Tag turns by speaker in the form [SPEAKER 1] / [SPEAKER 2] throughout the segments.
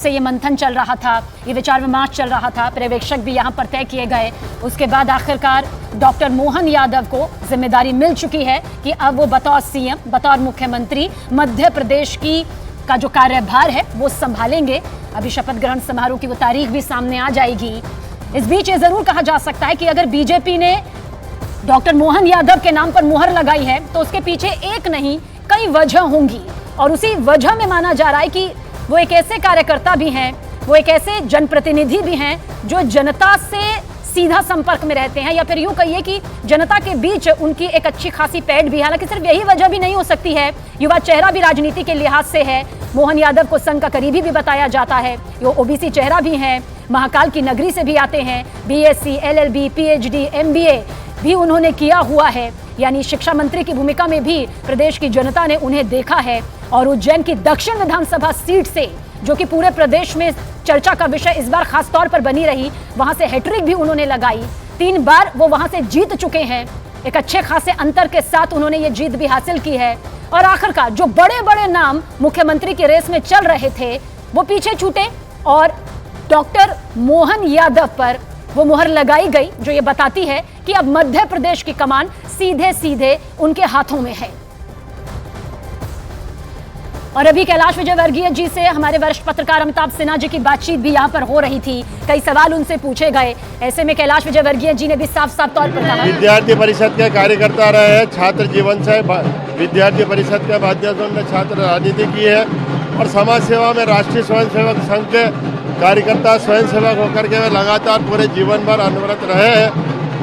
[SPEAKER 1] से ये मंथन चल रहा था, ये विचार विमर्श चल रहा था, पर्यवेक्षक भी यहाँ पर तय किए गए। उसके बाद आखिरकार डॉक्टर मोहन यादव को जिम्मेदारी मिल चुकी है कि अब वो बतौर सीएम, बतौर मुख्यमंत्री मध्य प्रदेश का जो कार्यभार है वो संभालेंगे। अभी शपथ ग्रहण समारोह की वो तारीख भी सामने आ जाएगी। इस बीच ये जरूर कहा जा सकता है कि अगर बीजेपी ने डॉक्टर मोहन यादव के नाम पर मुहर लगाई है तो उसके पीछे एक नहीं कई वजह होंगी, और उसी वजह में माना जा रहा है कि वो एक ऐसे कार्यकर्ता भी हैं, वो एक ऐसे जनप्रतिनिधि भी हैं जो जनता से सीधा संपर्क में रहते हैं, या फिर यूं कहिए कि जनता के बीच उनकी एक अच्छी खासी पैठ भी है। हालांकि सिर्फ यही वजह भी नहीं हो सकती है, युवा चेहरा भी राजनीति के लिहाज से है। मोहन यादव को संघ का करीबी भी बताया जाता है, वो ओबीसी चेहरा भी हैं, महाकाल की नगरी से भी आते हैं, बीएससी, एलएलबी, पीएचडी, एमबीए भी उन्होंने किया हुआ है, यानी शिक्षा मंत्री की भूमिका में भी प्रदेश की जनता ने उन्हें देखा है। और उज्जैन की दक्षिण विधानसभा सीट से, जो कि पूरे प्रदेश में चर्चा का विषय इस बार खास तौर पर बनी रही, वहां से हैट्रिक भी उन्होंने लगाई। 3 बार वो वहां से जीत चुके हैं, एक अच्छे खासे अंतर के साथ उन्होंने ये जीत भी हासिल की है। और आखिरकार जो बड़े बड़े नाम मुख्यमंत्री की रेस में चल रहे थे वो पीछे छूटे और डॉक्टर मोहन यादव पर वो मुहर लगाई गई, जो ये बताती है कि अब मध्य प्रदेश की कमान सीधे सीधे उनके हाथों में है। और अभी कैलाश विजयवर्गीय जी से हमारे वरिष्ठ पत्रकार अमिताभ सिन्हा जी की बातचीत भी यहाँ पर हो रही थी, कई सवाल उनसे पूछे गए। ऐसे में कैलाश विजयवर्गीय जी ने भी साफ साफ तौर पर कहा,
[SPEAKER 2] विद्यार्थी परिषद के कार्यकर्ता रहे हैं, छात्र जीवन से विद्यार्थी परिषद के माध्यम से उन्होंने छात्र राजनीति की है और समाज सेवा में राष्ट्रीय स्वयंसेवक संघ के कार्यकर्ता स्वयंसेवक होकर के वे लगातार पूरे जीवन भर अनवरत रहे हैं।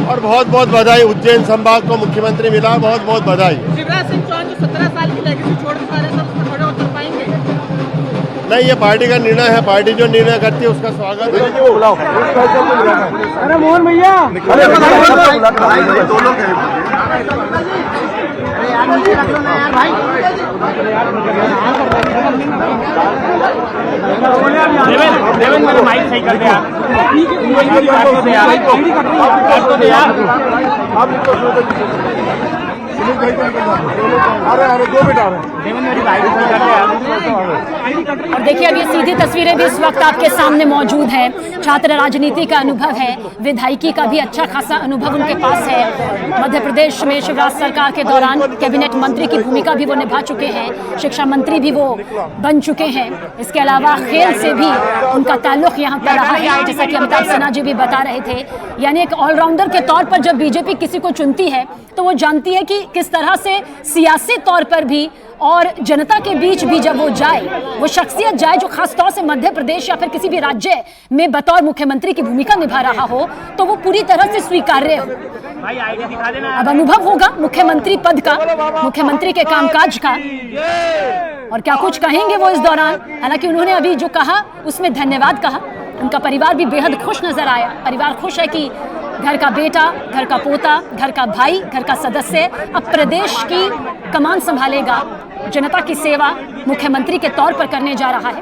[SPEAKER 2] और बहुत बहुत बधाई, उज्जैन संभाग को मुख्यमंत्री मिला, बहुत बहुत बधाई।
[SPEAKER 3] शिवराज सिंह चौहान जो 17 साल की लेगेसी छोड़ के जा रहे हैं, उसमें थोड़े उतर पाएंगे?
[SPEAKER 2] नहीं, ये पार्टी का निर्णय है, पार्टी जो निर्णय करती है उसका स्वागत है।
[SPEAKER 3] अरे मोहन भैया,
[SPEAKER 4] देवेंद्र मेरे माइक सही कर दे यार।
[SPEAKER 1] और देखिए अब ये सीधी तस्वीरें भी इस वक्त आपके सामने मौजूद हैं। छात्र राजनीति का अनुभव है, विधायकी का भी अच्छा खासा अनुभव उनके पास है। मध्य प्रदेश में शिवराज सरकार के दौरान कैबिनेट मंत्री की भूमिका भी वो निभा चुके हैं, शिक्षा मंत्री भी वो बन चुके हैं। इसके अलावा खेल से भी उनका ताल्लुक यहाँ पर रहा है, जैसा कि अमिताभ सिन्हा जी भी बता रहे थे। यानी एक ऑलराउंडर के तौर पर जब बीजेपी किसी को चुनती है तो वो जानती है कि किस तरह से सियासी तौर पर भी और जनता के बीच भी जब वो जाए, वो शख्सियत जाए जो खास तौर से मध्य प्रदेश या फिर किसी भी राज्य में बतौर मुख्यमंत्री की भूमिका निभा रहा हो, तो वो पूरी तरह से स्वीकार्य हो। अब अनुभव होगा मुख्यमंत्री पद का, मुख्यमंत्री के कामकाज का, और क्या कुछ कहेंगे वो इस दौरान। हालांकि उन्होंने अभी जो कहा उसमें धन्यवाद कहा। उनका परिवार भी बेहद खुश नजर आया। परिवार खुश है कि घर का बेटा, घर का पोता, घर का भाई, घर का सदस्य अब प्रदेश की कमान संभालेगा, जनता की सेवा मुख्यमंत्री के तौर पर करने जा रहा है।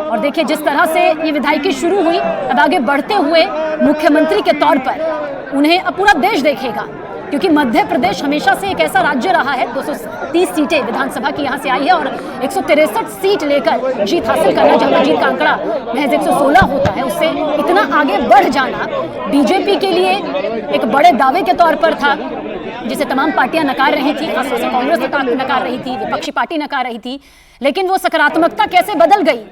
[SPEAKER 1] और देखिए जिस तरह से ये विधायकी शुरू हुई, अब आगे बढ़ते हुए मुख्यमंत्री के तौर पर उन्हें अब पूरा देश देखेगा, क्योंकि मध्य प्रदेश हमेशा से एक ऐसा राज्य रहा है, 230 सीटें विधानसभा की यहाँ से आई है और 163 सीट लेकर जीत हासिल करना, जहाँ जीत का आंकड़ा महज 116 होता है, उससे इतना आगे बढ़ जाना बीजेपी के लिए एक बड़े दावे के तौर पर था, जिसे तमाम पार्टियां नकार रही थी, खासतौर से कांग्रेस नकार रही थी, विपक्षी पार्टी नकार रही थी। लेकिन वो सकारात्मकता कैसे बदल गई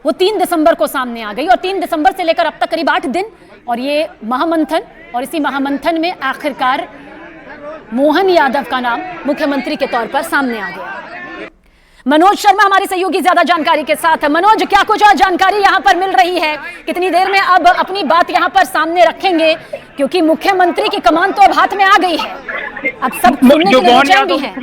[SPEAKER 1] वो 3 दिसंबर को सामने आ गई, और 3 दिसंबर से लेकर अब तक करीब 8 दिन, और ये महामंथन, और इसी महामंथन में आखिरकार मोहन यादव का नाम मुख्यमंत्री के तौर पर सामने आ गया। मनोज शर्मा हमारे सहयोगी ज्यादा जानकारी के साथ है। मनोज, क्या कुछ और जानकारी यहाँ पर मिल रही है? कितनी देर में अब अपनी बात यहाँ पर सामने रखेंगे, क्योंकि मुख्यमंत्री की कमान तो अब हाथ में आ गई है, अब सब सुनने के लिए बेचैन भी है।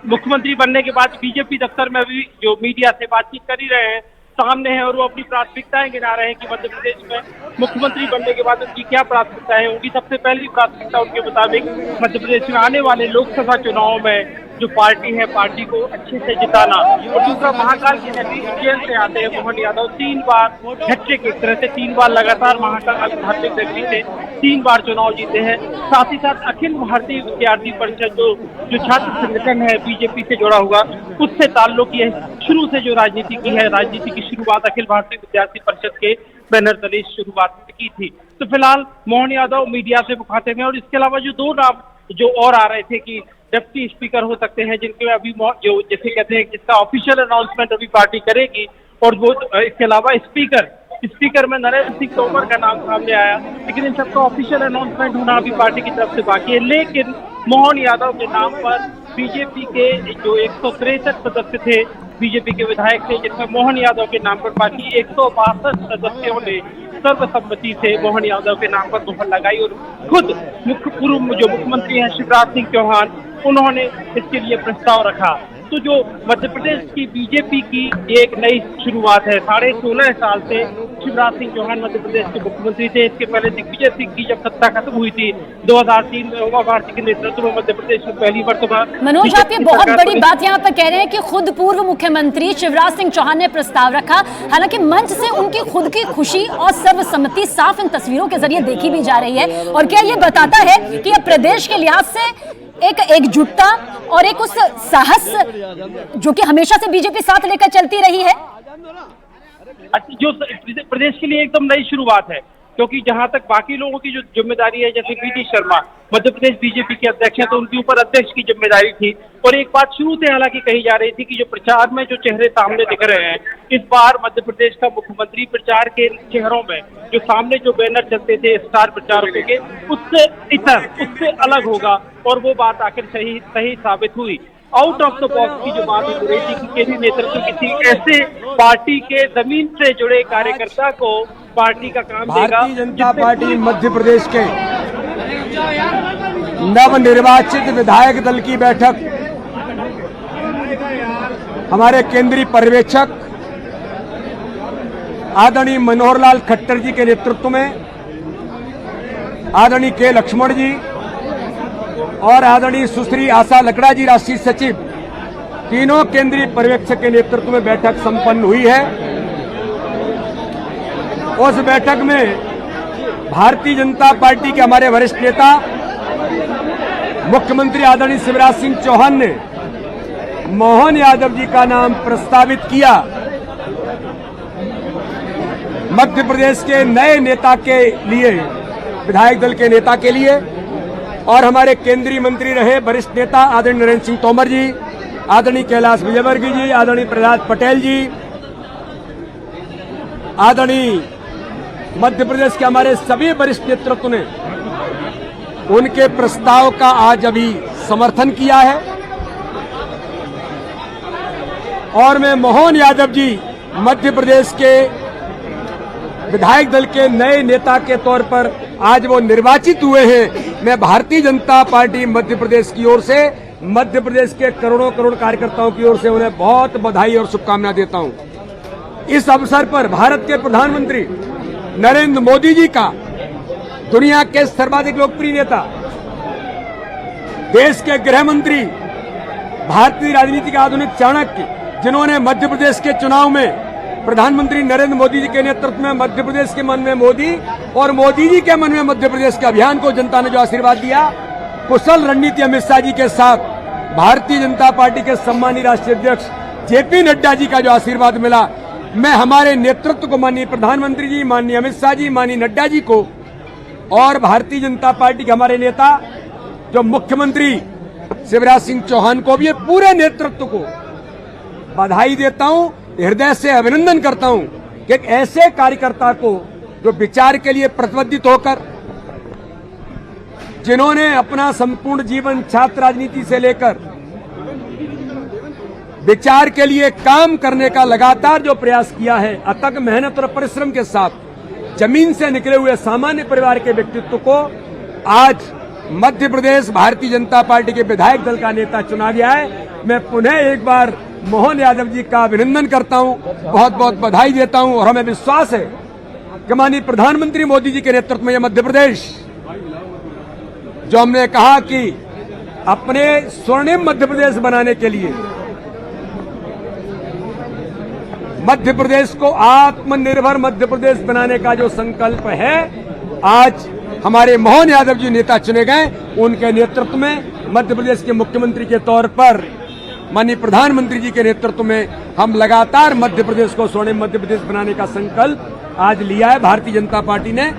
[SPEAKER 4] मुख्यमंत्री बनने के बाद बीजेपी दफ्तर में अभी जो मीडिया से बातचीत कर ही रहे हैं, सामने है, और वो अपनी प्राथमिकताएं गिना रहे हैं कि मध्य प्रदेश में मुख्यमंत्री बनने के बाद उनकी क्या प्राथमिकता है। उनकी सबसे पहली प्राथमिकता उनके मुताबिक मध्य प्रदेश में आने वाले लोकसभा चुनाव में जो पार्टी है, पार्टी को अच्छे से जिताना। और दूसरा, महाकाल के नतीजे जेल से आते हैं मोहन यादव 3 बार हैट्रिक, एक तरह से 3 बार लगातार महाकाल धार्मिक नगरी से 3 बार चुनाव जीते हैं। साथ ही साथ अखिल भारतीय विद्यार्थी परिषद जो छात्र संगठन है बीजेपी से जुड़ा हुआ, उससे ताल्लुक ये शुरू से जो राजनीति की है, राजनीति की शुरुआत अखिल भारतीय विद्यार्थी परिषद के बैनर तले शुरुआत की थी। तो फिलहाल मोहन यादव मीडिया से मुखातिब हैं। और इसके अलावा जो 2 नाम जो और आ रहे थे कि डिप्टी स्पीकर हो सकते हैं, जिनके अभी जो जैसे कहते हैं जिसका ऑफिशियल अनाउंसमेंट अभी पार्टी करेगी, और वो इसके अलावा स्पीकर में नरेंद्र सिंह तोमर का नाम सामने आया, लेकिन इन सबका ऑफिशियल अनाउंसमेंट होना अभी पार्टी की तरफ से बाकी है। लेकिन मोहन यादव के नाम पर बीजेपी के जो 163 सदस्य थे, बीजेपी के विधायक थे, जिसमें मोहन यादव के नाम पर बाकी 162 सदस्यों ने सर्वसम्मति से मोहन यादव के नाम पर मुहर लगाई। और खुद पूर्व जो मुख्यमंत्री हैं शिवराज सिंह चौहान, उन्होंने इसके लिए प्रस्ताव रखा। तो जो मध्य प्रदेश की बीजेपी की एक नई शुरुआत है, 16.5 साल से शिवराज सिंह चौहान मध्य प्रदेश के मुख्यमंत्री थे। इसके पहले दिग्विजय सिंह की जब सत्ता खत्म हुई थी 2003 में, उमा भारती के नेतृत्व में मध्य प्रदेश में पहली मर्तबा।
[SPEAKER 1] मनोज, आप ये बहुत बड़ी बात यहाँ पर कह रहे हैं कि खुद पूर्व मुख्यमंत्री शिवराज सिंह चौहान ने प्रस्ताव रखा। हालांकि मंच से उनकी खुद की खुशी और सर्वसम्मति साफ इन तस्वीरों के जरिए देखी भी जा रही है। और क्या ये बताता है कि अब प्रदेश के लिहाज से एक एकजुटता और एक उस साहस जो कि हमेशा से बीजेपी साथ लेकर चलती रही है,
[SPEAKER 4] जो प्रदेश के लिए एकदम नई शुरुआत है। क्योंकि जहां तक बाकी लोगों की जो जिम्मेदारी है, जैसे बीडी शर्मा मध्य प्रदेश बीजेपी के अध्यक्ष हैं, तो उनके ऊपर अध्यक्ष की जिम्मेदारी थी। और एक बात शुरू से हालांकि कही जा रही थी कि जो प्रचार में जो चेहरे सामने दिख रहे हैं, इस बार मध्य प्रदेश का मुख्यमंत्री प्रचार के चेहरों में जो सामने जो बैनर चलते थे स्टार प्रचारकों के, उससे अलग होगा। और वो बात आखिर सही साबित हुई। आउट ऑफ द बॉक्स की जो बात हो रही थी कि केंद्रीय नेतृत्व किसी ऐसे पार्टी के जमीन से जुड़े कार्यकर्ता को पार्टी का काम देगा।
[SPEAKER 5] भारतीय जनता पार्टी मध्य प्रदेश के नवनिर्वाचित विधायक दल की बैठक हमारे केंद्रीय पर्यवेक्षक आदरणीय मनोहर लाल खट्टर जी के नेतृत्व में, आदरणीय के लक्ष्मण जी और आदरणीय सुश्री आशा लकड़ा जी राष्ट्रीय सचिव, तीनों केंद्रीय पर्यवेक्षक के नेतृत्व में बैठक संपन्न हुई है। उस बैठक में भारतीय जनता पार्टी के हमारे वरिष्ठ नेता मुख्यमंत्री आदरणीय शिवराज सिंह चौहान ने मोहन यादव जी का नाम प्रस्तावित किया मध्य प्रदेश के नए नेता के लिए, विधायक दल के नेता के लिए। और हमारे केंद्रीय मंत्री रहे वरिष्ठ नेता आदरणीय नरेंद्र सिंह तोमर जी, आदरणीय कैलाश विजयवर्गीय जी, आदरणीय प्रहलाद पटेल जी, आदरणीय मध्य प्रदेश के हमारे सभी वरिष्ठ नेतृत्व ने उनके प्रस्ताव का आज अभी समर्थन किया है। और मैं मोहन यादव जी मध्य प्रदेश के विधायक दल के नए नेता के तौर पर आज वो निर्वाचित हुए हैं। मैं भारतीय जनता पार्टी मध्य प्रदेश की ओर से, मध्य प्रदेश के करोड़ों करोड़ कार्यकर्ताओं की ओर से उन्हें बहुत बधाई और शुभकामनाएं देता हूं। इस अवसर पर भारत के प्रधानमंत्री नरेंद्र मोदी जी का, दुनिया के सर्वाधिक लोकप्रिय नेता, देश के गृह मंत्री, भारतीय राजनीति के आधुनिक चाणक्य, जिन्होंने मध्य प्रदेश के चुनाव में प्रधानमंत्री नरेंद्र मोदी जी के नेतृत्व में मध्य प्रदेश के मन में मोदी और मोदी जी के मन में मध्य प्रदेश के अभियान को जनता ने जो आशीर्वाद दिया, कुशल रणनीति अमित शाह जी के साथ भारतीय जनता पार्टी के सम्मानीय राष्ट्रीय अध्यक्ष जेपी नड्डा जी का जो आशीर्वाद मिला, मैं हमारे नेतृत्व को, माननीय प्रधानमंत्री जी, माननीय अमित शाह जी, माननीय नड्डा जी को और भारतीय जनता पार्टी के हमारे नेता जो मुख्यमंत्री शिवराज सिंह चौहान को भी, पूरे नेतृत्व को बधाई देता हूं, हृदय से अभिनंदन करता हूं कि एक ऐसे कार्यकर्ता को जो विचार के लिए प्रतिबद्ध होकर, जिन्होंने अपना संपूर्ण जीवन छात्र राजनीति से लेकर विचार के लिए काम करने का लगातार जो प्रयास किया है, अथक मेहनत और परिश्रम के साथ जमीन से निकले हुए सामान्य परिवार के व्यक्तित्व को आज मध्य प्रदेश भारतीय जनता पार्टी के विधायक दल का नेता चुना गया है। मैं पुनः एक बार मोहन यादव जी का अभिनंदन करता हूं, बहुत बहुत बधाई देता हूं। और हमें विश्वास है कि माननीय प्रधानमंत्री मोदी जी के नेतृत्व में यह मध्य प्रदेश, जो हमने कहा कि अपने स्वर्णिम मध्य प्रदेश बनाने के लिए, मध्य प्रदेश को आत्मनिर्भर मध्य प्रदेश बनाने का जो संकल्प है, आज हमारे मोहन यादव जी नेता चुने गए, उनके नेतृत्व में मध्य प्रदेश के मुख्यमंत्री के तौर पर माननीय प्रधानमंत्री जी के नेतृत्व में हम लगातार मध्य प्रदेश को स्वर्णिम मध्य प्रदेश बनाने का संकल्प आज लिया है। भारतीय जनता पार्टी ने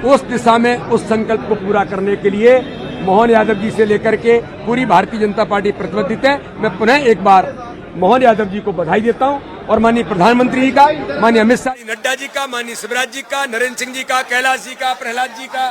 [SPEAKER 5] उस दिशा में उस संकल्प को पूरा करने के लिए मोहन यादव जी से लेकर के पूरी भारतीय जनता पार्टी प्रतिबद्ध है। मैं पुनः एक बार मोहन यादव जी को बधाई देता हूं और माननीय प्रधानमंत्री जी का, माननीय अमित शाह, नड्डा जी का, माननीय शिवराज जी का, नरेंद्र सिंह जी का, कैलाश जी का, प्रहलाद जी का,